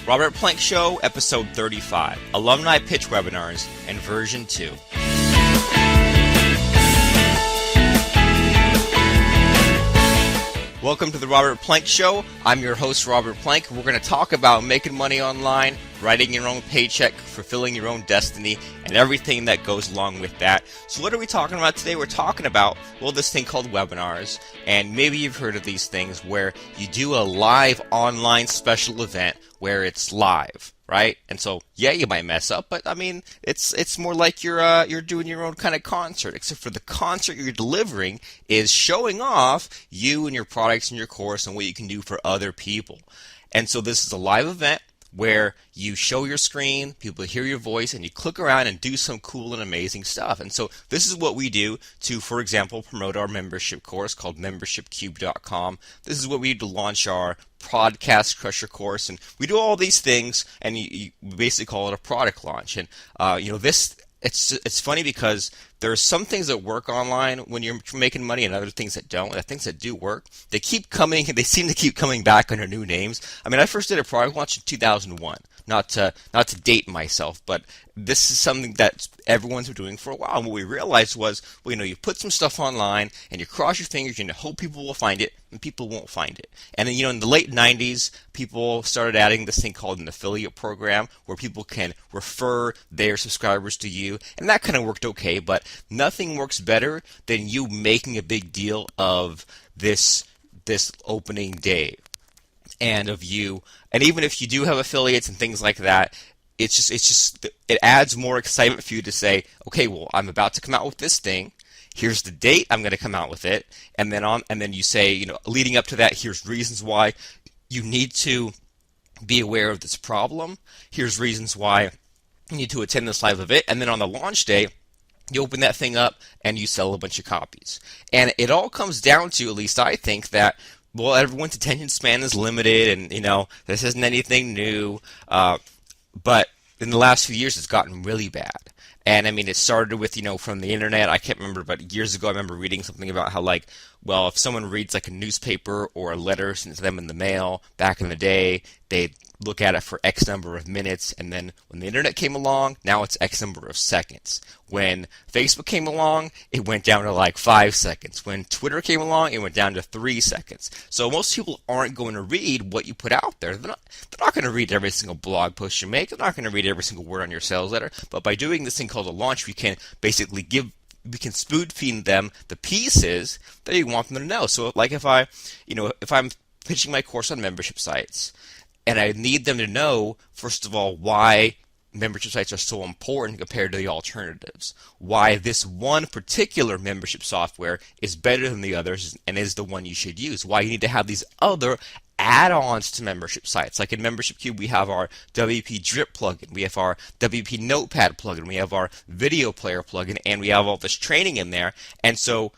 Robert Plank Show, Episode 35, Alumni Pitch Webinars, and Version 2. Welcome to the Robert Plank Show. I'm your host, Robert Plank. We're going to talk about making money online, writing your own paycheck, fulfilling your own destiny, and everything that goes along with that. So what are we talking about today? We're talking about, this thing called webinars. And maybe you've heard of these things where you do a live online special event where it's live, right? And so, yeah, you might mess up, but I mean, it's more like you're doing your own kind of concert, except for the concert you're delivering is showing off you and your products and your course and what you can do for other people. And so this is a live event where you show your screen, people hear your voice, and you click around and do some cool and amazing stuff. And so this is what we do to, for example, promote our membership course called membershipcube.com. This is what we do to launch our Podcast Crusher course, and we do all these things, and you basically call it a product launch. And it's funny because there's some things that work online when you're making money and other things that don't. And the things that do work, they seem to keep coming back under new names. I mean, I first did a product launch in 2001. Not to date myself, but this is something that everyone's been doing for a while. And what we realized was, you put some stuff online and you cross your fingers and you hope people will find it, and people won't find it. And then, in the late 90s, people started adding this thing called an affiliate program where people can refer their subscribers to you. And that kind of worked okay, but nothing works better than you making a big deal of this opening day. And of you, and even if you do have affiliates and things like that, it adds more excitement for you to say, okay, I'm about to come out with this thing. Here's the date I'm going to come out with it, and then you say, leading up to that, here's reasons why you need to be aware of this problem. Here's reasons why you need to attend this live event, and then on the launch day, you open that thing up and you sell a bunch of copies. And it all comes down to, at least I think, that everyone's attention span is limited, and this isn't anything new. But in the last few years, it's gotten really bad. And I mean, it started with from the internet. I can't remember, but years ago, I remember reading something about how if someone reads a newspaper or a letter sent to them in the mail back in the day, they'd look at it for X number of minutes, and then when the internet came along, now it's X number of seconds. When Facebook came along, it went down to 5 seconds. When Twitter came along, it went down to 3 seconds. So most people aren't going to read what you put out there. They're not going to read every single blog post you make. They're not going to read every single word on your sales letter. But by doing this thing called a launch, we can basically we can spoon feed them the pieces that you want them to know. So if I'm pitching my course on membership sites, and I need them to know, first of all, why membership sites are so important compared to the alternatives. Why this one particular membership software is better than the others and is the one you should use. Why you need to have these other add-ons to membership sites. Like in Membership Cube, we have our WP Drip plugin, we have our WP Notepad plugin, we have our video player plugin, and we have all this training in there. And so,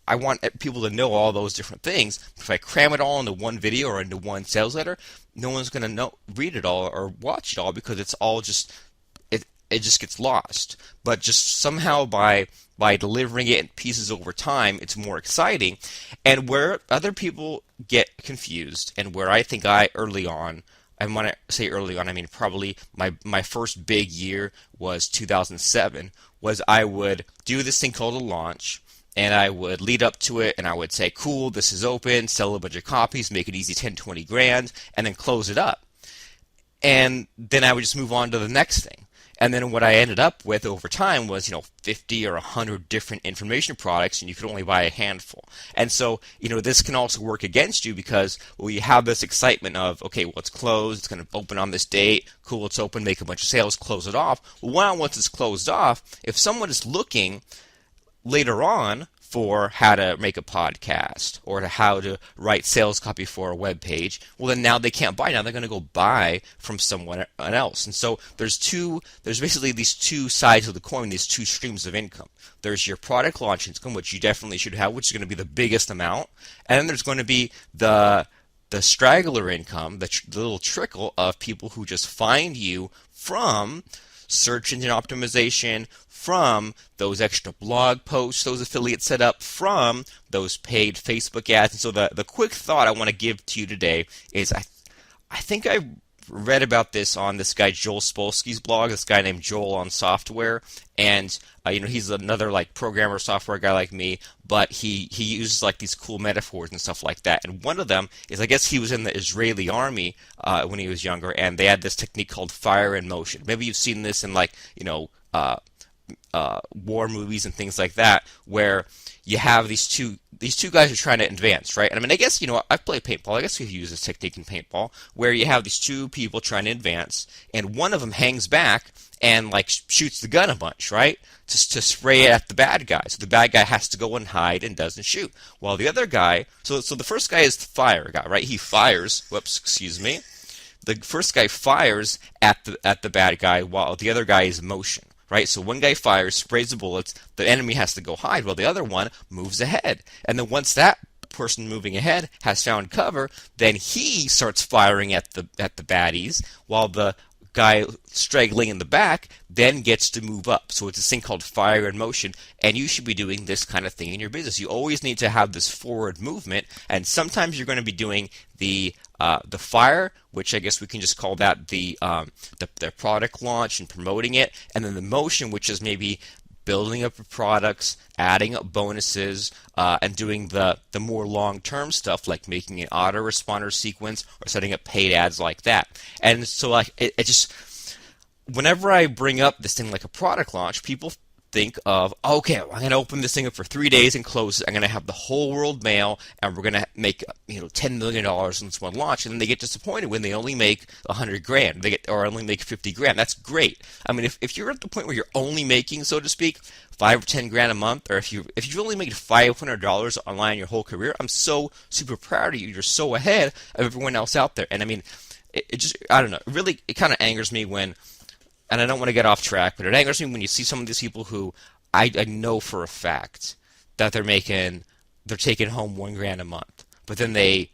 I want people to know all those different things. If I cram it all into one video or into one sales letter, no one's going to read it all or watch it all because it's all it just gets lost. But just somehow by delivering it in pieces over time, it's more exciting. And where other people get confused, and where I think early on, I want to say early on, I mean probably my first big year was 2007, was I would do this thing called a launch. And I would lead up to it, and I would say, cool, this is open, sell a bunch of copies, make it easy, 10, 20 grand, and then close it up. And then I would just move on to the next thing. And then what I ended up with over time was, 50 or 100 different information products, and you could only buy a handful. And so, this can also work against you because, you have this excitement of, okay, it's closed, it's going to open on this date, cool, it's open, make a bunch of sales, close it off. Well, once it's closed off, if someone is looking later on for how to make a podcast or how to write sales copy for a web page, then now they can't buy. Now they're going to go buy from someone else. And so there's basically these two sides of the coin, these two streams of income. There's your product launch income, which you definitely should have, which is going to be the biggest amount. And then there's going to be the straggler income, the little trickle of people who just find you from search engine optimization, from those extra blog posts those affiliates set up, from those paid Facebook ads. And so the quick thought I want to give to you today is I think I read about this on this guy Joel Spolsky's blog, this guy named Joel on Software, and he's another like programmer software guy like me, but he uses like these cool metaphors and stuff like that. And one of them is, I guess he was in the Israeli army when he was younger, and they had this technique called fire in motion. Maybe you've seen this in like war movies and things like that, where you have these two guys who are trying to advance, right? And I mean, I guess, I've played paintball. I guess we've used this technique in paintball, where you have these two people trying to advance, and one of them hangs back and like shoots the gun a bunch, right? To spray it at the bad guy. So the bad guy has to go and hide and doesn't shoot. While the other guy, so the first guy is the fire guy, right? He fires. Whoops, excuse me. The first guy fires at the bad guy, while the other guy is in motion. Right, so one guy fires, sprays the bullets, the enemy has to go hide, while the other one moves ahead. And then once that person moving ahead has found cover, then he starts firing at the baddies, while the guy straggling in the back then gets to move up. So it's this thing called fire in motion, and you should be doing this kind of thing in your business. You always need to have this forward movement, and sometimes you're going to be doing the fire, which I guess we can just call that the product launch and promoting it, and then the motion, which is maybe building up your products, adding up bonuses, and doing the more long-term stuff like making an autoresponder sequence or setting up paid ads like that. And so like it just, whenever I bring up this thing like a product launch, people think of, okay, I'm going to open this thing up for 3 days and close it. I'm going to have the whole world mail, and we're going to make $10 million in this one launch. And then they get disappointed when they only make $100,000, or only make $50,000. That's great. I mean, if you're at the point where you're only making, so to speak, $5 or $10,000 a month, or if you've only made $500 online your whole career, I'm so super proud of you. You're so ahead of everyone else out there. And I mean, it just, I don't know, really, it kind of angers me when. And I don't want to get off track, but it angers me when you see some of these people who I know for a fact that they're taking home $1,000 a month, but then they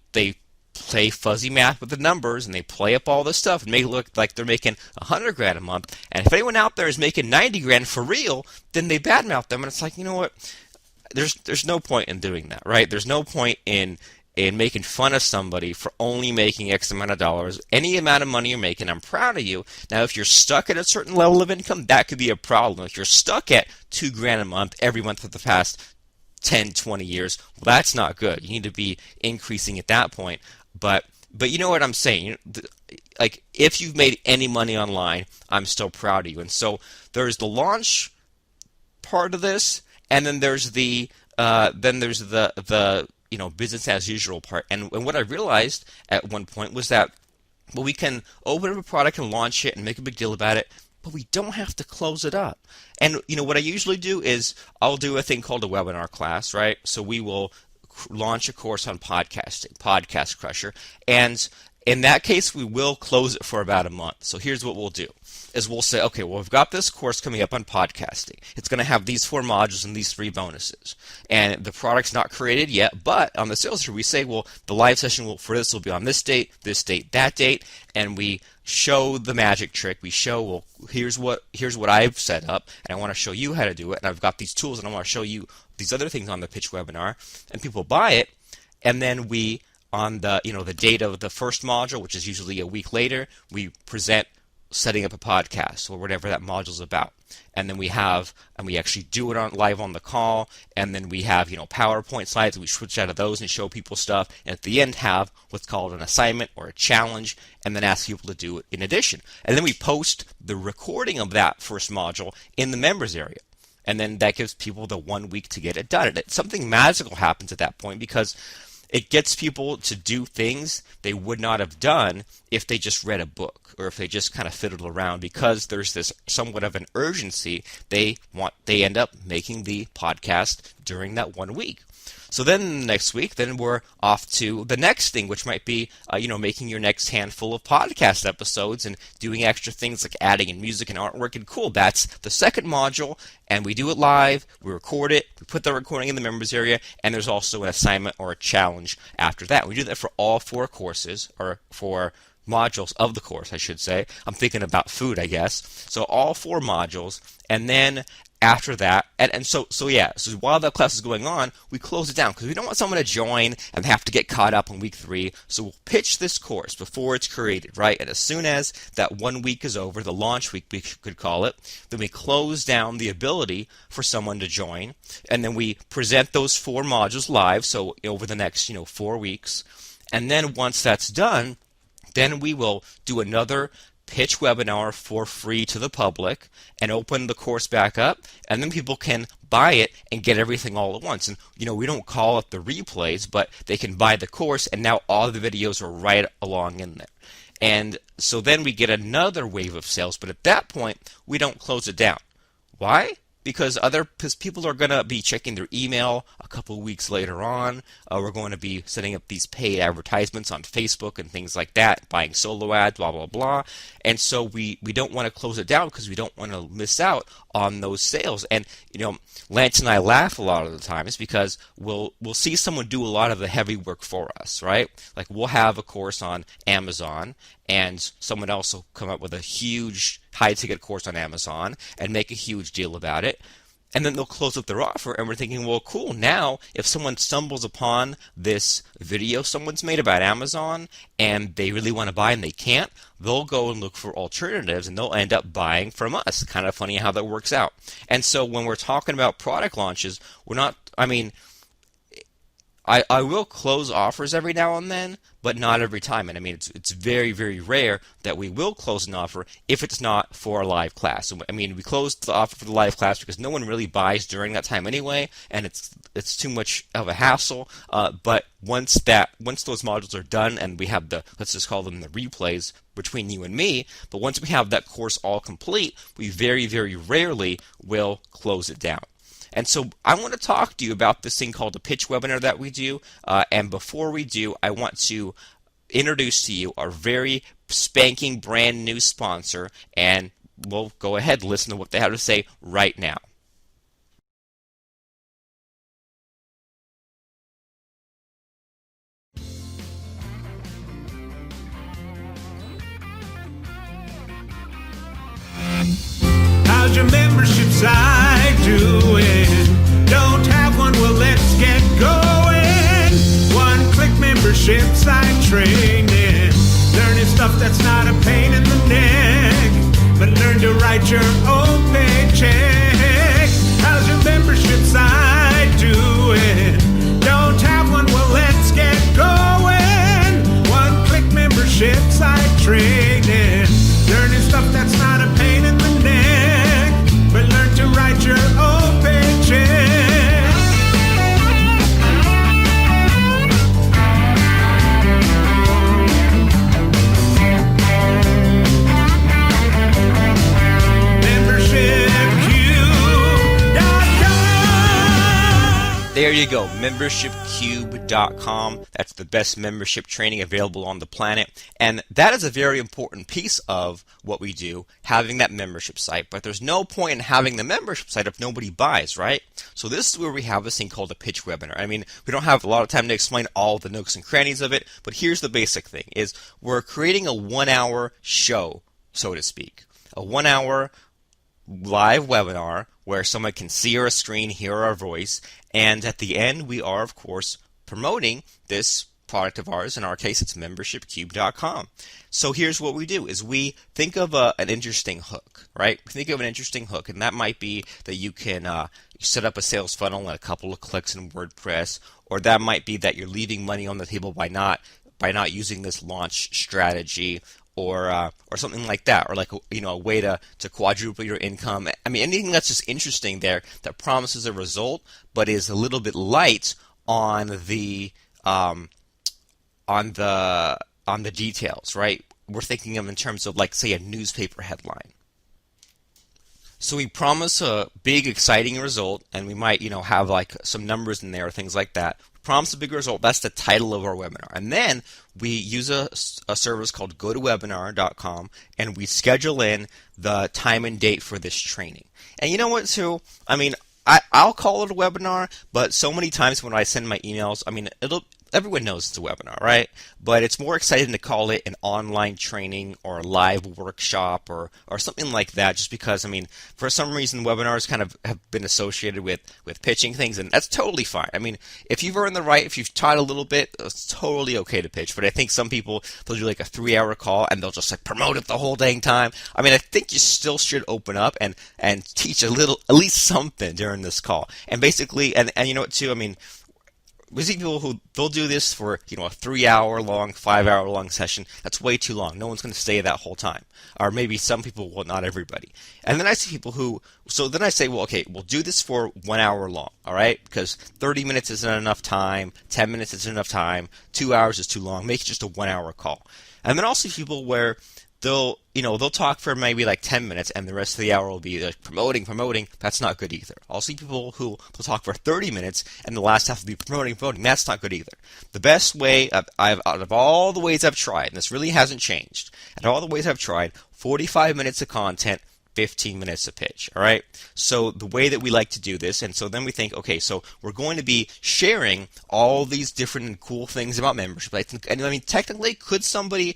play fuzzy math with the numbers and they play up all this stuff and make it look like they're making $100,000 a month. And if anyone out there is making $90,000 for real, then they badmouth them, and it's like, you know what? There's no point in doing that, right? There's no point in making fun of somebody for only making X amount of dollars. Any amount of money you're making, I'm proud of you. Now, if you're stuck at a certain level of income, that could be a problem. If you're stuck at $2,000 a month every month for the past 10, 20 years, well, that's not good. You need to be increasing at that point. But you know what I'm saying? Like, if you've made any money online, I'm still proud of you. And so there's the launch part of this, and then there's the business as usual part. And what I realized at one point was that, well, we can open up a product and launch it and make a big deal about it, but we don't have to close it up. And what I usually do is I'll do a thing called a webinar class, right? So we will launch a course on podcasting, Podcast Crusher, and in that case, we will close it for about a month. So here's what we'll do, is we'll say, okay, well, we've got this course coming up on podcasting. It's going to have these 4 modules and these 3 bonuses. And the product's not created yet, but on the sales here, we say, well, the live session for this will be on this date, that date, and we show the magic trick. We show, well, here's what I've set up, and I want to show you how to do it, and I've got these tools, and I want to show you these other things on the pitch webinar, and people buy it, and then we, on the the date of the first module, which is usually a week later, we present setting up a podcast or whatever that module is about, and then we actually do it live on the call, and then we have PowerPoint slides, and we switch out of those and show people stuff, and at the end have what's called an assignment or a challenge, and then ask people to do it in addition, and then we post the recording of that first module in the members area. And then that gives people the 1 week to get it done. And something magical happens at that point, because it gets people to do things they would not have done if they just read a book or if they just kind of fiddled around, because there's this somewhat of an urgency. They end up making the podcast during that 1 week. So then next week, then we're off to the next thing, which might be, making your next handful of podcast episodes and doing extra things like adding in music and artwork. And cool, that's the second module, and we do it live, we record it, we put the recording in the members area, and there's also an assignment or a challenge after that. We do that for all 4 courses, or for modules of the course, I should say. I'm thinking about food, I guess. So all 4 modules, and then after that, so while that class is going on, we close it down because we don't want someone to join and have to get caught up on week 3. So we'll pitch this course before it's created, right? And as soon as that 1 week is over, the launch week we could call it, then we close down the ability for someone to join, and then we present those 4 modules live, so over the next 4 weeks. And then once that's done, then we will do another pitch webinar for free to the public and open the course back up, and then people can buy it and get everything all at once. And we don't call it the replays, but they can buy the course, and now all the videos are right along in there. And so then we get another wave of sales, but at that point we don't close it down. Why? Because people are going to be checking their email a couple weeks later on. We're going to be setting up these paid advertisements on Facebook and things like that, buying solo ads, blah, blah, blah. And so we don't want to close it down because we don't want to miss out on those sales. And, Lance and I laugh a lot of the times because we'll see someone do a lot of the heavy work for us, right? Like we'll have a course on Amazon, and someone else will come up with a huge high-ticket course on Amazon and make a huge deal about it. And then they'll close up their offer, and we're thinking, well, cool, now if someone stumbles upon this video someone's made about Amazon and they really want to buy and they can't, they'll go and look for alternatives and they'll end up buying from us. Kind of funny how that works out. And so when we're talking about product launches, I will close offers every now and then, but not every time. And it's very, very rare that we will close an offer if it's not for a live class. So, we close the offer for the live class because no one really buys during that time anyway, and it's too much of a hassle. But once those modules are done and we have let's just call them the replays between you and me, but once we have that course all complete, we very, very rarely will close it down. And so I want to talk to you about this thing called a pitch webinar that we do. And before we do, I want to introduce to you our very spanking brand new sponsor. And we'll go ahead and listen to what they have to say right now. How's your membership site doing? Don't have one? Well, let's get going. One-click membership site training. Learning stuff that's not a pain in the neck, but learn to write your own paycheck. How's your membership site doing? Don't have one? Well, let's get going. One-click membership site training. Learning stuff that's not a pain in the neck, but learn to write your own paycheck. There you go, membershipcube.com. That's the best membership training available on the planet. And that is a very important piece of what we do, having that membership site. But there's no point in having the membership site if nobody buys, right? So this is where we have this thing called a pitch webinar. We don't have a lot of time to explain all the nooks and crannies of it, but here's the basic thing, is we're creating a 1-hour show, so to speak. A 1-hour live webinar where someone can see our screen, hear our voice, and at the end we are, of course, promoting this product of ours. In our case, it's membershipcube.com. So here's what we do, is we think of an interesting hook, right? We think of an interesting hook, and that might be that you can set up a sales funnel in a couple of clicks in WordPress, or that might be that you're leaving money on the table by not using this launch strategy, or something like that, or a way to quadruple your income. Anything that's just interesting there that promises a result, but is a little bit light on the details, right? We're thinking of in terms of, say, a newspaper headline. So we promise a big, exciting result, and we might, have some numbers in there or things like that. Promise a big result. That's the title of our webinar. And then we use a service called gotowebinar.com, and we schedule in the time and date for this training. And you know what, too? I'll call it a webinar, but so many times when I send my emails, everyone knows it's a webinar, right? But it's more exciting to call it an online training or a live workshop or something like that, just because, I mean, for some reason, webinars kind of have been associated with pitching things, and that's totally fine. I mean, if you've earned the right, if you've taught a little bit, it's totally okay to pitch. But I think some people, they'll do like a 3-hour call, and they'll just like promote it the whole dang time. I mean, I think you still should open up and teach a little, at least something during this call. And basically, and you know what too, I mean, we see people who they'll do this for, you know, a 3-hour long, 5-hour long session. That's way too long. No one's going to stay that whole time. Or maybe some people will, not everybody. And then I see people who, so then I say, well, okay, we'll do this for 1 hour long, all right? Because 30 minutes isn't enough time, 10 minutes isn't enough time, 2 hours is too long. Make it just a 1 hour call. And then I'll see people where they'll talk for maybe like 10 minutes and the rest of the hour will be like promoting. That's not good either. I'll see people who will talk for 30 minutes and the last half will be promoting. That's not good either. The best way, out of all the ways I've tried, and this really hasn't changed, out of all the ways I've tried, 45 minutes of content, 15 minutes of pitch, all right? So the way that we like to do this, and so then we think, okay, so we're going to be sharing all these different and cool things about membership. And I mean, technically, could someone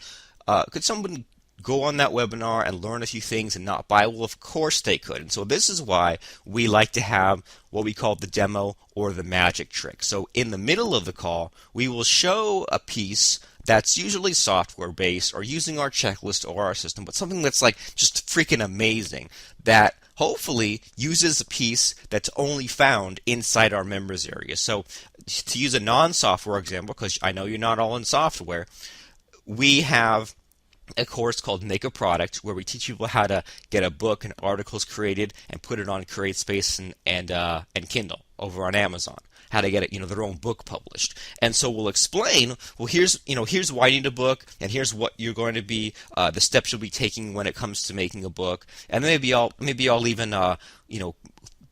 go on that webinar and learn a few things and not buy? Well, of course they could. And so this is why we like to have what we call the demo or the magic trick. So in the middle of the call, we will show a piece that's usually software based or using our checklist or our system, but something that's like just freaking amazing that hopefully uses a piece that's only found inside our members area. So to use a non-software example, because I know you're not all in software, we have a course called Make a Product where we teach people how to get a book and articles created and put it on CreateSpace and Kindle over on Amazon. How to get it, their own book published. And so we'll explain, well, here's why you need a book, and here's what you're going to be, the steps you'll be taking when it comes to making a book. And maybe I'll even,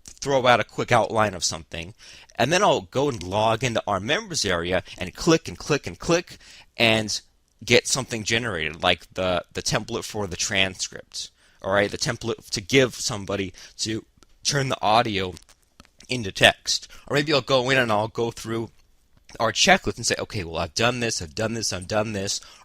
throw out a quick outline of something. And then I'll go and log into our members area and click and get something generated, like the template for the transcript, all right, the template to give somebody to turn the audio into text. Or maybe I'll go in and I'll go through our checklist and say, okay, well, I've done this. Or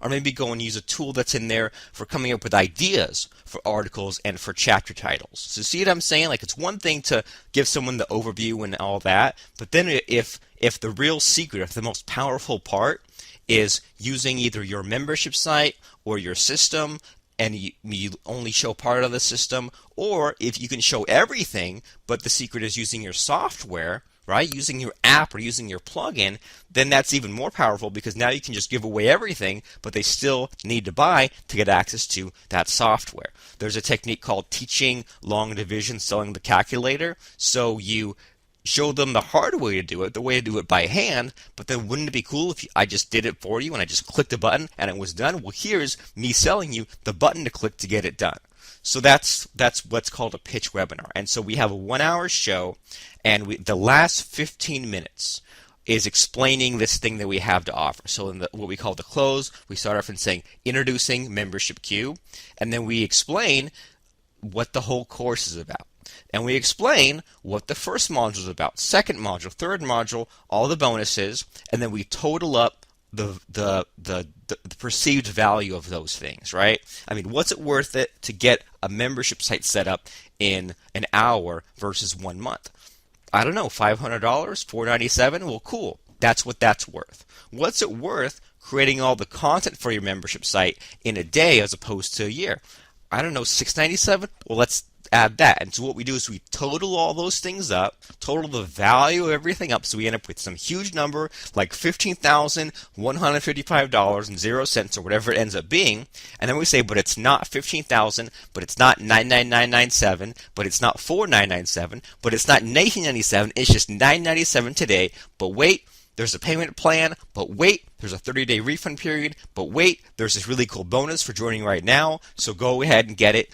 maybe go and use a tool that's in there for coming up with ideas for articles and for chapter titles. So see what I'm saying? Like, it's one thing to give someone the overview and all that, but then if the real secret, if the most powerful part is using either your membership site or your system, and you only show part of the system, or if you can show everything, but the secret is using your software, right? Using your app or using your plugin, then that's even more powerful because now you can just give away everything, but they still need to buy to get access to that software. There's a technique called teaching long division, selling the calculator. So you show them the hard way to do it, the way to do it by hand, but then wouldn't it be cool if I just did it for you and I just clicked a button and it was done? Well, here's me selling you the button to click to get it done. So that's what's called a pitch webinar. And so we have a 1 hour show, and the last 15 minutes is explaining this thing that we have to offer. So in what we call the close, we start off in saying introducing Membership Q, and then we explain what the whole course is about. And we explain what the first module is about, second module, third module, all the bonuses, and then we total up the perceived value of those things, right? I mean, what's it worth it to get a membership site set up in an hour versus 1 month? I don't know, $500, $497? Well, cool. That's what that's worth. What's it worth creating all the content for your membership site in a day as opposed to a year? I don't know, $697? Well, let's add that. And so what we do is we total all those things up, total the value of everything up, so we end up with some huge number like $15,155.00 or whatever it ends up being. And then we say, but it's not $15,000, but it's not $99997, but it's not $4,997, but it's not $1,997. It's just $997 today. But wait, there's a payment plan, but wait, there's a 30-day refund period, but wait, there's this really cool bonus for joining right now, so go ahead and get it.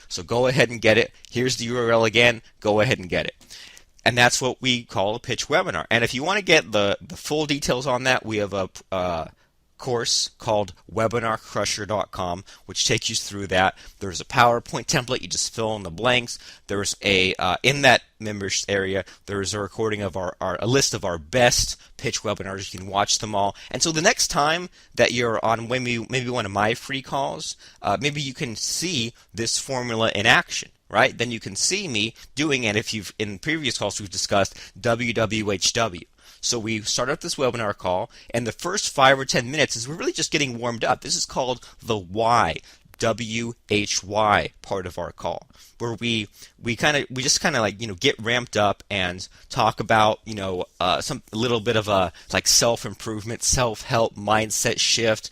Here's the URL again, go ahead and get it. And that's what we call a pitch webinar. And if you want to get the full details on that, we have a course called webinarcrusher.com, which takes you through that. There's a PowerPoint template. You just fill in the blanks. There's in that members area, there's a recording of a list of our best pitch webinars. You can watch them all. And so the next time that you're on maybe one of my free calls, maybe you can see this formula in action. Right? Then you can see me doing it. If you've in previous calls we've discussed WWHW. So we start up this webinar call, and the first 5 or 10 minutes is we're really just getting warmed up. This is called the why, WHY part of our call, where we just kind of like get ramped up and talk about some little bit of a like self-improvement, self-help mindset shift.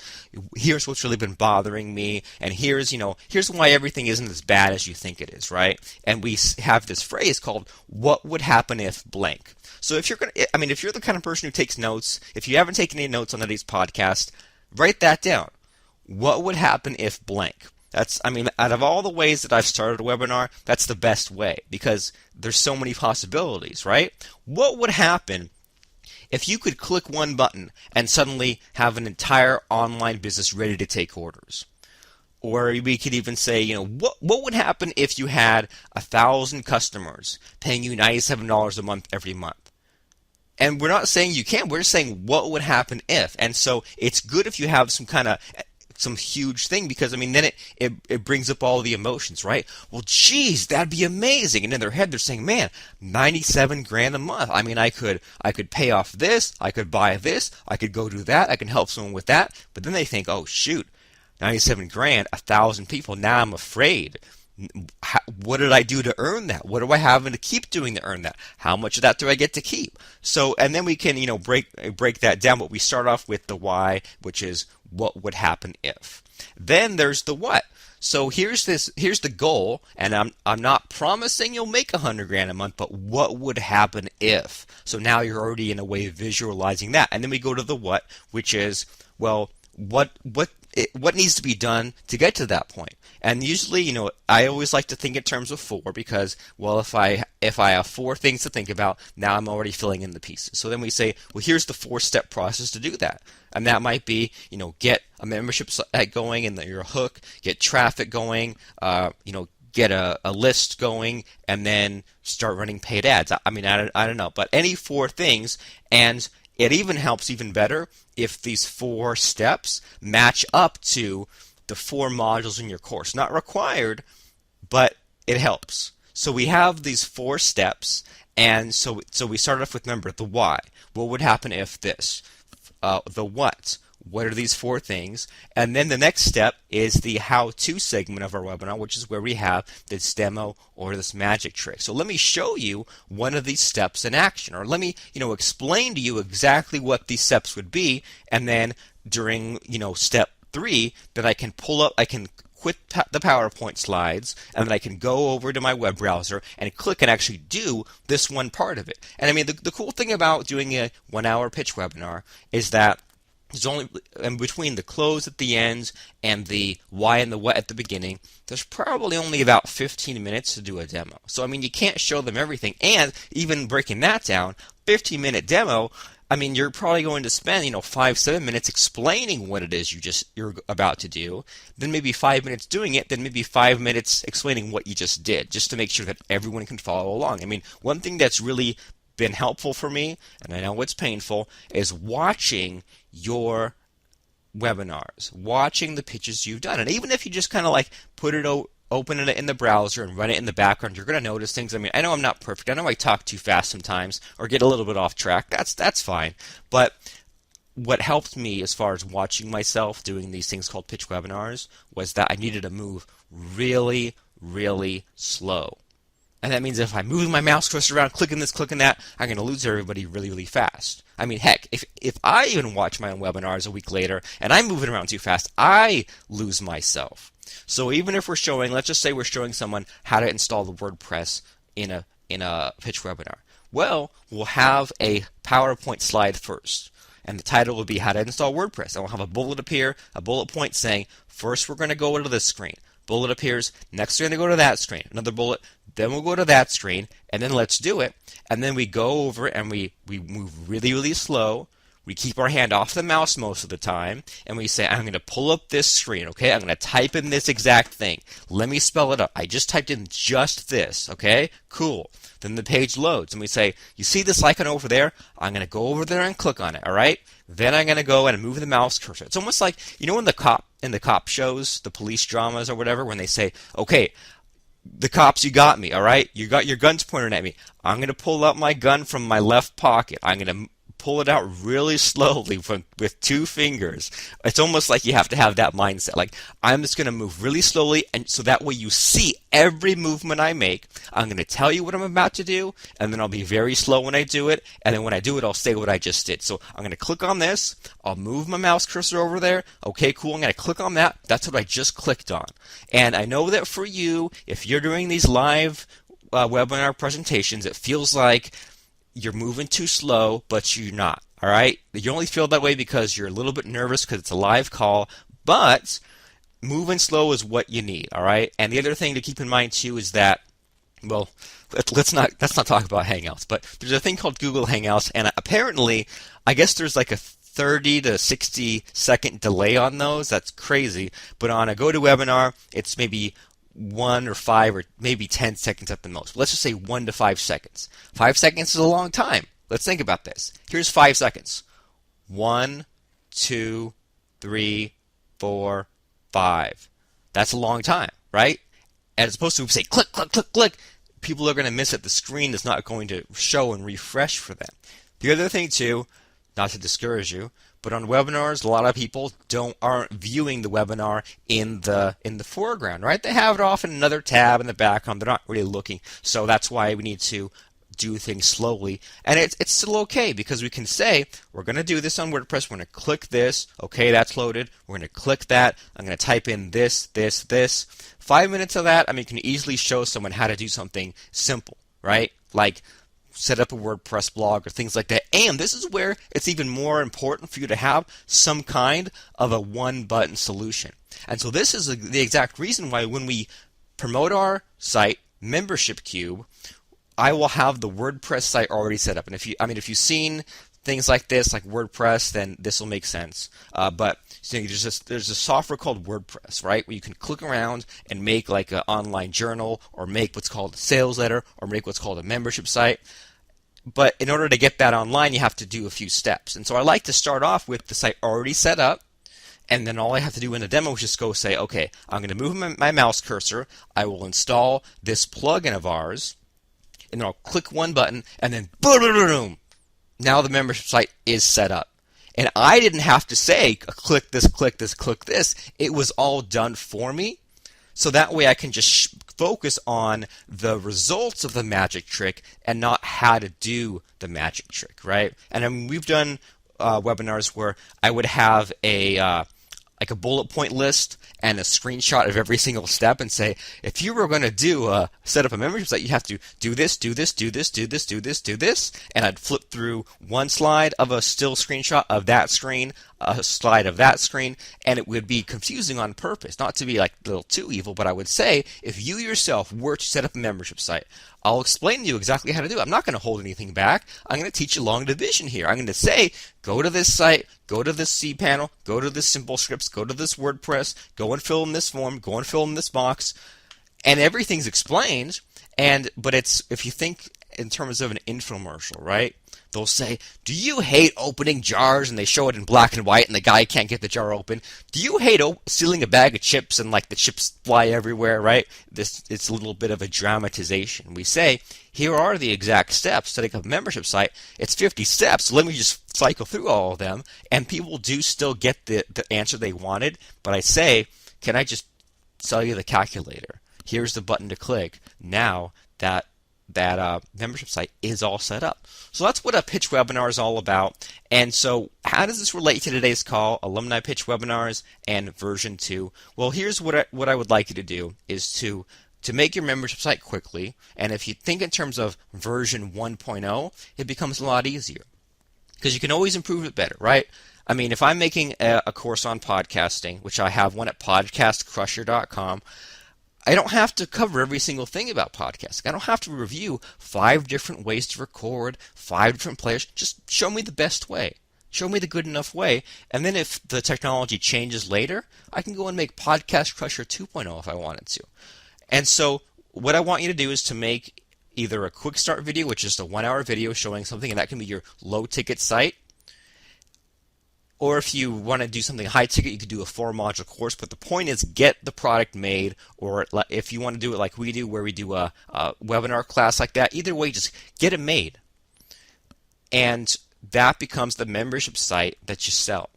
Here's what's really been bothering me, and here's why everything isn't as bad as you think it is, right? And we have this phrase called "What would happen if blank." So if you're the kind of person who takes notes, if you haven't taken any notes on any of these podcasts, write that down. What would happen if blank? Out of all the ways that I've started a webinar, that's the best way because there's so many possibilities, right? What would happen if you could click one button and suddenly have an entire online business ready to take orders? Or we could even say, what would happen if you had 1,000 customers paying you $97 a month every month? And we're not saying you can't. We're just saying what would happen if. And so it's good if you have some huge thing because then it brings up all the emotions, right? Well, geez, that'd be amazing. And in their head, they're saying, man, $97,000 a month. I could pay off this. I could buy this. I could go do that. I can help someone with that. But then they think, oh shoot, $97,000, 1,000 people. Now I'm afraid. What did I do to earn that? What do I have to keep doing to earn that? How much of that do I get to keep? So, and then we can, break that down. But we start off with the why, which is what would happen if. Then there's the what. So here's the goal, and I'm not promising you'll make $100,000 a month, but what would happen if? So now you're already in a way visualizing that, and then we go to the what, which is what needs to be done to get to that point. And usually, I always like to think in terms of 4 because, well, if I have 4 things to think about, now I'm already filling in the pieces. So then we say, well, here's the 4-step process to do that. And that might be, get a membership site going and your hook, get traffic going, get a list going, and then start running paid ads. I don't know, but any 4 things, and it even helps even better if these 4 steps match up to the 4 modules in your course. Not required, but it helps. So we have these 4 steps, and so we start off with, remember, the why. What would happen if this? The what? What are these 4 things? And then the next step is the how-to segment of our webinar, which is where we have this demo or this magic trick. So let me show you one of these steps in action, or let me, explain to you exactly what these steps would be, and then during, step 3, then I can quit the PowerPoint slides, and then I can go over to my web browser and click and actually do this one part of it. And the cool thing about doing a 1-hour pitch webinar is that there's only, in between the close at the end and the why and the what at the beginning, there's probably only about 15 minutes to do a demo. So, you can't show them everything. And even breaking that down, 15-minute demo, you're probably going to spend, 5-7 minutes explaining what it is you're about to do, then maybe 5 minutes doing it, then maybe 5 minutes explaining what you just did, just to make sure that everyone can follow along. One thing that's really been helpful for me, and I know it's painful, is watching your webinars, watching the pitches you've done. And even if you just kind of put it open it in the browser and run it in the background, you're going to notice things. I know I'm not perfect. I know I talk too fast sometimes or get a little bit off track. That's fine. But what helped me as far as watching myself doing these things called pitch webinars was that I needed to move really, really slow. And that means if I'm moving my mouse cursor around, clicking this, clicking that, I'm going to lose everybody really, really fast. Heck, if I even watch my own webinars a week later and I'm moving around too fast, I lose myself. So even if we're showing, let's just say we're showing someone how to install the WordPress in a pitch webinar. Well, we'll have a PowerPoint slide first. And the title will be How to Install WordPress. And we'll have a bullet appear, a bullet point saying, first we're going to go to this screen. Bullet appears, next we're going to go to that screen. Another bullet, then we'll go to that screen, and then let's do it. And then we go over and we move really, really slow. we keep our hand off the mouse most of the time, and we say, I'm going to pull up this screen, okay? I'm going to type in this exact thing. Let me spell it out. I just typed in just this, okay? Cool. Then the page loads, and we say, you see this icon over there? I'm going to go over there and click on it, all right? Then I'm going to go and move the mouse cursor. It's almost like, in the cop shows, the police dramas or whatever, when they say, okay, the cops, you got me, all right? You got your guns pointed at me. I'm going to pull out my gun from my left pocket. I'm going to pull it out really slowly with 2 fingers. It's almost like you have to have that mindset. Like, I'm just going to move really slowly, and so that way you see every movement I make. I'm going to tell you what I'm about to do, and then I'll be very slow when I do it, and then when I do it, I'll say what I just did. So I'm going to click on this. I'll move my mouse cursor over there. Okay, cool. I'm going to click on that. That's what I just clicked on. And I know that for you, if you're doing these live webinar presentations, it feels like you're moving too slow, but you're not, all right? You only feel that way because you're a little bit nervous because it's a live call, but moving slow is what you need, all right? And the other thing to keep in mind, too, is that, well, let's not talk about Hangouts, but there's a thing called Google Hangouts, and apparently, I guess there's like a 30 to 60 second delay on those. That's crazy. But on a GoToWebinar, it's maybe 1 or 5 or maybe 10 seconds at the most. Let's just say 1 to 5 seconds. 5 seconds is a long time. Let's think about this. Here's 5 seconds. 1, 2, 3, 4, 5. That's a long time, right? As opposed to say click, click, click, click, people are going to miss it. The screen is not going to show and refresh for them. The other thing too, not to discourage you, but on webinars, a lot of people aren't viewing the webinar in the foreground, right? They have it off in another tab in the background. They're not really looking. So that's why we need to do things slowly. And it's still okay because we can say, we're going to do this on WordPress. We're going to click this. Okay, that's loaded. We're going to click that. I'm going to type in this, this, this. 5 minutes of that, I mean, you can easily show someone how to do something simple, right? Like set up a WordPress blog or things like that. And this is where it's even more important for you to have some kind of a one-button solution. And so this is the exact reason why when we promote our site, Membership Cube, I will have the WordPress site already set up. And if you've seen things like this, like WordPress, then this will make sense. But there's a software called WordPress, right, where you can click around and make like an online journal or make what's called a sales letter or make what's called a membership site. But in order to get that online, you have to do a few steps. And so I like to start off with the site already set up. And then all I have to do in the demo is just go say, okay, I'm going to move my mouse cursor. I will install this plugin of ours. And then I'll click one button, and then boom, now the membership site is set up. And I didn't have to say, click this, click this, click this. It was all done for me. So that way I can just focus on the results of the magic trick and not how to do the magic trick, right? And I mean, we've done webinars where I would have a bullet point list and a screenshot of every single step and say, if you were going to set up a membership site, you have to do this, do this, do this, do this, do this, do this. And I'd flip through one slide of a still screenshot of that screen, a slide of that screen, and it would be confusing on purpose. Not to be like a little too evil, but I would say, if you yourself were to set up a membership site, I'll explain to you exactly how to do it. I'm not going to hold anything back. I'm going to teach you long division here. I'm going to say, go to this site, go to this cPanel, go to this Simple Scripts, go to this WordPress, go and fill in this form, go and fill in this box, and everything's explained. But if you think in terms of an infomercial, right? They'll say, do you hate opening jars? And they show it in black and white and the guy can't get the jar open. Do you hate stealing a bag of chips and like the chips fly everywhere, right? It's a little bit of a dramatization. We say, here are the exact steps to setting up a membership site. It's 50 steps. So let me just cycle through all of them. And people do still get the answer they wanted. But I say, can I just sell you the calculator? Here's the button to click. Now that membership site is all set up. So that's what a pitch webinar is all about. And so how does this relate to today's call, Alumni Pitch Webinars and version 2? Well, here's what I would like you to do is to make your membership site quickly. And if you think in terms of version 1.0, it becomes a lot easier because you can always improve it better, right? I mean, if I'm making a course on podcasting, which I have one at podcastcrusher.com, I don't have to cover every single thing about podcasting. I don't have to review 5 different ways to record, 5 different players. Just show me the best way. Show me the good enough way. And then if the technology changes later, I can go and make Podcast Crusher 2.0 if I wanted to. And so what I want you to do is to make either a quick start video, which is a 1-hour video showing something, and that can be your low ticket site. Or if you want to do something high ticket, you could do a 4-module course. But the point is, get the product made. Or if you want to do it like we do, where we do a webinar class like that, either way, just get it made. And that becomes the membership site that you sell.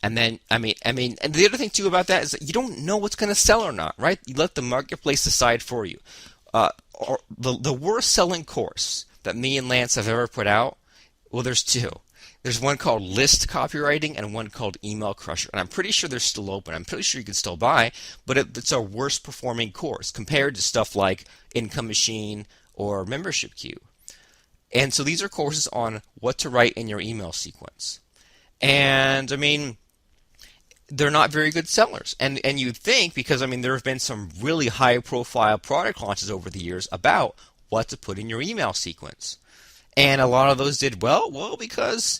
And then, and the other thing too about that is that you don't know what's going to sell or not, right? You let the marketplace decide for you. Or the worst selling course that me and Lance have ever put out, well, there's two. There's one called List Copywriting and one called Email Crusher. And I'm pretty sure they're still open. I'm pretty sure you can still buy, but it's our worst performing course compared to stuff like Income Machine or Membership Queue. And so these are courses on what to write in your email sequence. And they're not very good sellers. And you'd think, because there have been some really high profile product launches over the years about what to put in your email sequence. And a lot of those did well because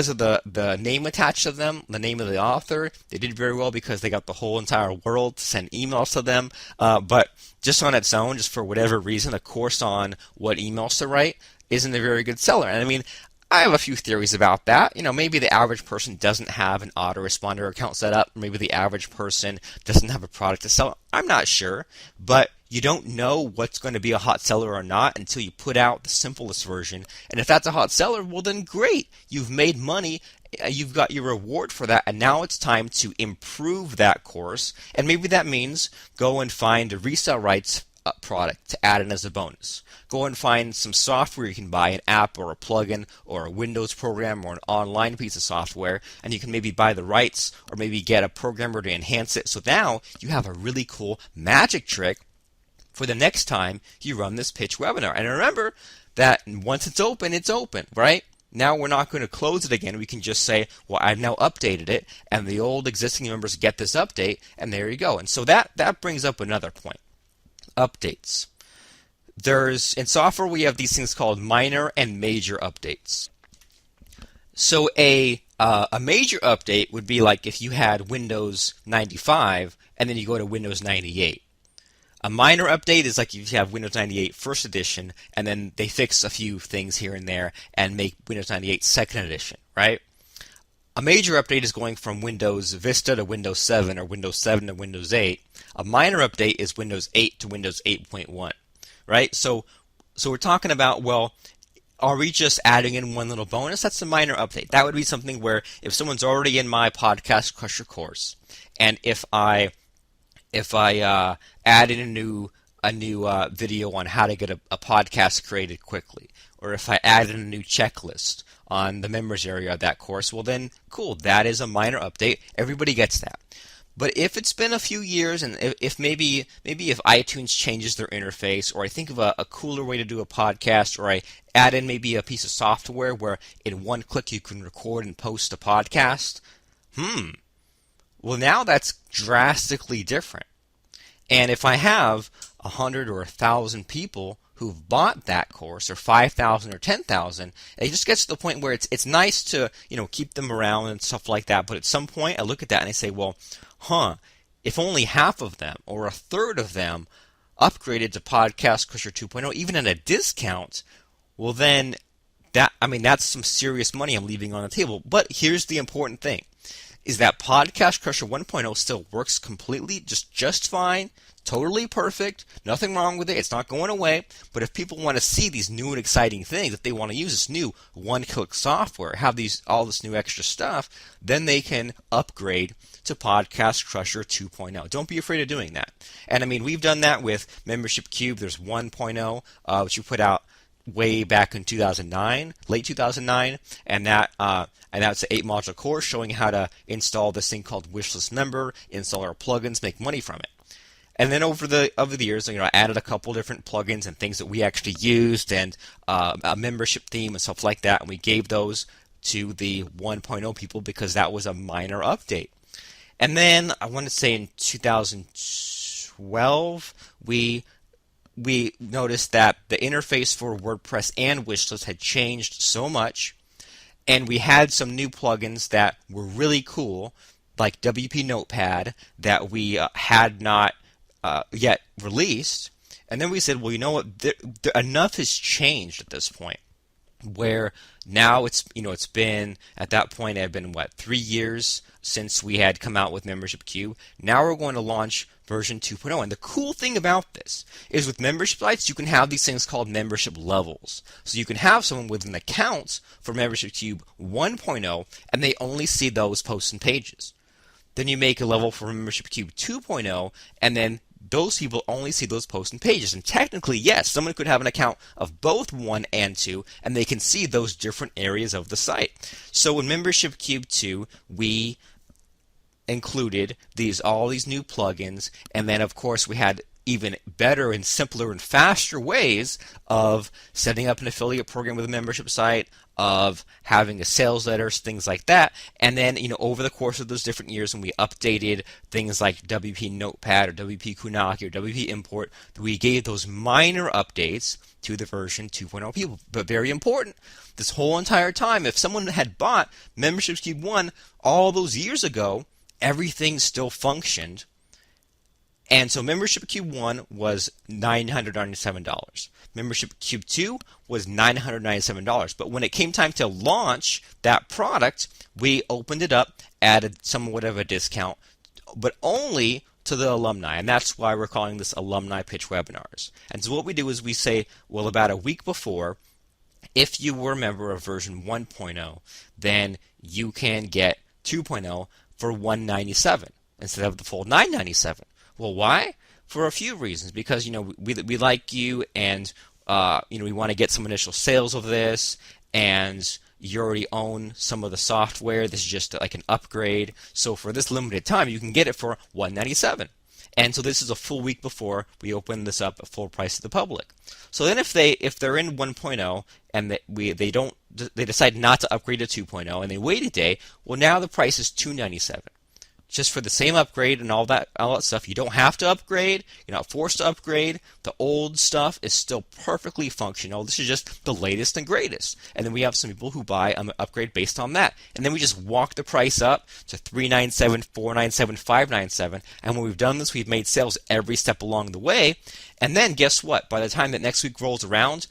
of the name attached to them, the name of the author. They did very well because they got the whole entire world to send emails to them. But just on its own, just for whatever reason, a course on what emails to write isn't a very good seller. And I have a few theories about that. Maybe the average person doesn't have an autoresponder account set up. Maybe the average person doesn't have a product to sell. I'm not sure, but you don't know what's going to be a hot seller or not until you put out the simplest version. And if that's a hot seller, well then great. You've made money. You've got your reward for that. And now it's time to improve that course. And maybe that means go and find a resale rights product to add in as a bonus. Go and find some software you can buy, an app or a plugin or a Windows program or an online piece of software, and you can maybe buy the rights or maybe get a programmer to enhance it. So now you have a really cool magic trick for the next time you run this pitch webinar. And remember that once it's open, right? Now we're not going to close it again. We can just say, well, I've now updated it, and the old existing members get this update, and there you go. And so that brings up another point. Updates. In software, we have these things called minor and major updates. So a major update would be like if you had Windows 95 and then you go to Windows 98. A minor update is like if you have Windows 98 first edition and then they fix a few things here and there and make Windows 98 second edition, right? A major update is going from Windows Vista to Windows 7 or Windows 7 to Windows 8. A minor update is Windows 8 to Windows 8.1, right? So we're talking about, well, are we just adding in one little bonus? That's a minor update. That would be something where if someone's already in my Podcast Crusher course, and if I add in a new video on how to get a podcast created quickly, or if I add in a new checklist on the members area of that course, well then, cool, that is a minor update. Everybody gets that. But if it's been a few years, and if maybe if iTunes changes their interface, or I think of a cooler way to do a podcast, or I add in maybe a piece of software where in one click you can record and post a podcast, well now that's drastically different. And if I have 100 or 1,000 people who've bought that course, or 5,000 or 10,000, it just gets to the point where it's nice to keep them around and stuff like that. But at some point, I look at that and I say, well, if only half of them or a third of them upgraded to Podcast Crusher 2.0, even at a discount, well then that's some serious money I'm leaving on the table. But here's the important thing, is that Podcast Crusher 1.0 still works completely just fine, totally perfect, nothing wrong with it, it's not going away. But if people want to see these new and exciting things, if they want to use this new one-click software, have all this new extra stuff, then they can upgrade to Podcast Crusher 2.0. Don't be afraid of doing that. And we've done that with Membership Cube. There's 1.0, which we put out way back in 2009, late 2009, and that's an 8-module course showing how to install this thing called Wishlist Member, install our plugins, make money from it. And then over the years, I added a couple different plugins and things that we actually used, and a membership theme and stuff like that, and we gave those to the 1.0 people because that was a minor update. And then I want to say in 2012, we noticed that the interface for WordPress and Wishlist had changed so much, And we had some new plugins that were really cool, like WP Notepad, that we had not yet released. And then we said, well, you know what? Enough has changed at this point, where now it's been, at that point, it had been 3 years since we had come out with Membership Cube. Now we're going to launch version 2.0. And the cool thing about this is, with membership sites, you can have these things called membership levels. So you can have someone with an account for Membership Cube 1.0, and they only see those posts and pages. Then you make a level for Membership Cube 2.0, and then those people only see those posts and pages. And technically, yes, someone could have an account of both 1 and 2, and they can see those different areas of the site. So in Membership Cube 2, we included all these new plugins, and then of course we had even better and simpler and faster ways of setting up an affiliate program with a membership site, of having a sales letter, things like that. And then, over the course of those different years, when we updated things like WP Notepad or WP Kunaki or WP Import, we gave those minor updates to the version 2.0 people. But very important, this whole entire time, if someone had bought Membership Cube 1 all those years ago, everything still functioned. And so Membership Cube 1 was $997. Membership Cube 2 was $997. But when it came time to launch that product, we opened it up, added somewhat of a discount, but only to the alumni. And that's why we're calling this Alumni Pitch Webinars. And so what we do is we say, well, about a week before, if you were a member of version 1.0, then you can get 2.0 for $197 instead of the full $997. Well, why? For a few reasons. Because we like you, and we want to get some initial sales of this, and you already own some of the software. This is just like an upgrade. So for this limited time, you can get it for $197. And so this is a full week before we open this up at full price to the public. So then if they're in 1.0 and they decide not to upgrade to 2.0 and they wait a day, well, now the price is $297. Just for the same upgrade and all that stuff. You don't have to upgrade. You're not forced to upgrade. The old stuff is still perfectly functional. This is just the latest and greatest. And then we have some people who buy an upgrade based on that. And then we just walk the price up to $397, $497, $597. And when we've done this, we've made sales every step along the way. And then guess what? By the time that next week rolls around,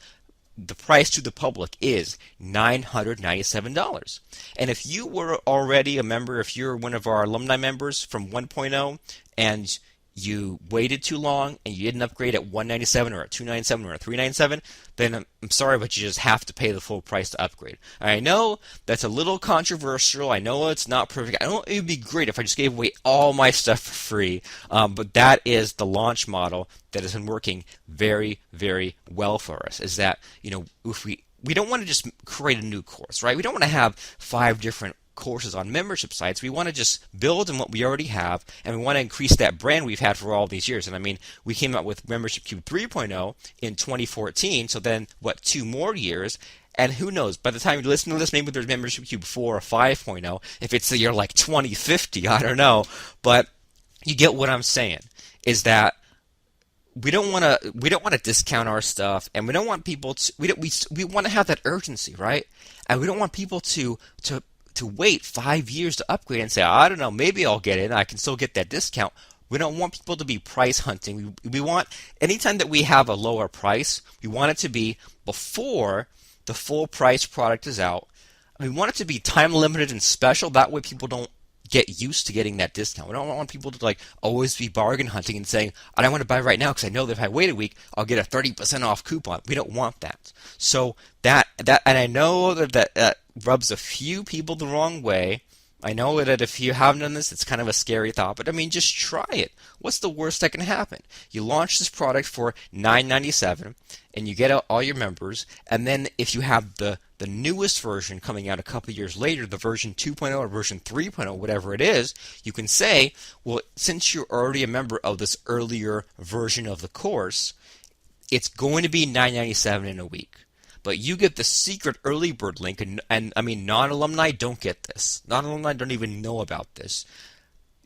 the price to the public is $997. And if you were already a member, if you're one of our alumni members from 1.0 and you waited too long and you didn't upgrade at $197 or at $297 or at $397, then I'm sorry, but you just have to pay the full price to upgrade. I know that's a little controversial. I know it's not perfect. I know it would be great if I just gave away all my stuff for free, but that is the launch model that has been working very, very well for us. Is that, if we don't want to just create a new course, right? We don't want to have 5 different courses on membership sites. We want to just build on what we already have, and we want to increase that brand we've had for all these years. And I mean, we came out with Membership Cube 3.0 in 2014, so then 2 more years, and who knows, by the time you listen to this, maybe there's Membership Cube 4 or 5.0, if it's the year like 2050, I don't know, but you get what I'm saying, is that we don't want to discount our stuff, and we don't want people to, we want to have that urgency, right? And we don't want people to wait 5 years to upgrade and say, I don't know, maybe I'll get it, I can still get that discount. We don't want people to be price hunting. We want, anytime that we have a lower price, we want it to be before the full price product is out. We want it to be time limited and special. That way people don't get used to getting that discount. We don't want people to always be bargain hunting and saying, I don't want to buy right now because I know that if I wait a week, I'll get a 30% off coupon. We don't want that. So that, and I know that rubs a few people the wrong way. I know that if you haven't done this, it's kind of a scary thought, but I mean, just try it. What's the worst that can happen? You launch this product for $997, and you get all your members, and then if you have the newest version coming out a couple years later, the version 2.0 or version 3.0, whatever it is, you can say, well, since you're already a member of this earlier version of the course, it's going to be $997 in a week. But you get the secret early bird link, and I mean, non-alumni don't get this. Non-alumni don't even know about this.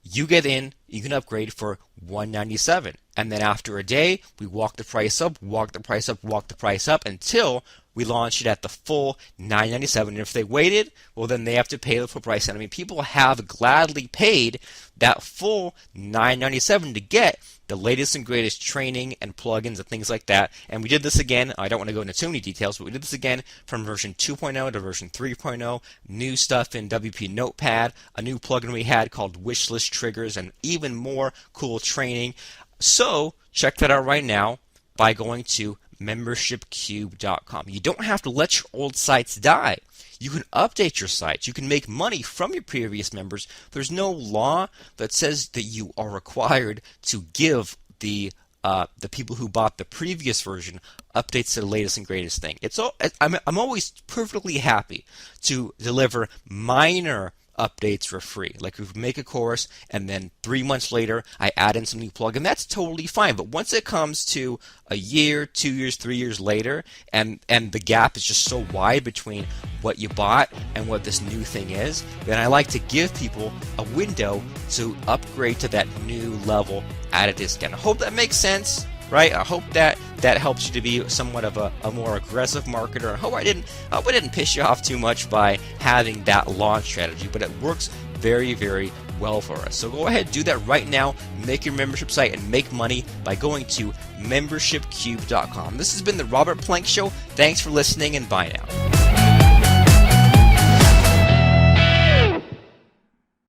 You get in, you can upgrade for $197. And then after a day, we walk the price up, walk the price up, walk the price up until we launched it at the full $9.97. And if they waited, well, then they have to pay the full price. And I mean, people have gladly paid that full $9.97 to get the latest and greatest training and plugins and things like that. And we did this again. I don't want to go into too many details, but we did this again from version 2.0 to version 3.0. New stuff in WP Notepad, a new plugin we had called Wishlist Triggers, and even more cool training. So check that out right now by going to membershipcube.com. You don't have to let your old sites die. You can update your sites. You can make money from your previous members. There's no law that says that you are required to give the people who bought the previous version updates to the latest and greatest thing. I'm always perfectly happy to deliver minor updates for free. Like if we make a course and then 3 months later I add in some new plugin, that's totally fine. But once it comes to a year, 2 years, 3 years later, and the gap is just so wide between what you bought and what this new thing is, then I like to give people a window to upgrade to that new level at a discount. I hope that makes sense, right? I hope that helps you to be somewhat of a more aggressive marketer. I hope I didn't piss you off too much by having that launch strategy, but it works very, very well for us. So go ahead, do that right now. Make your membership site and make money by going to membershipcube.com. This has been the Robert Plank Show. Thanks for listening, and bye now.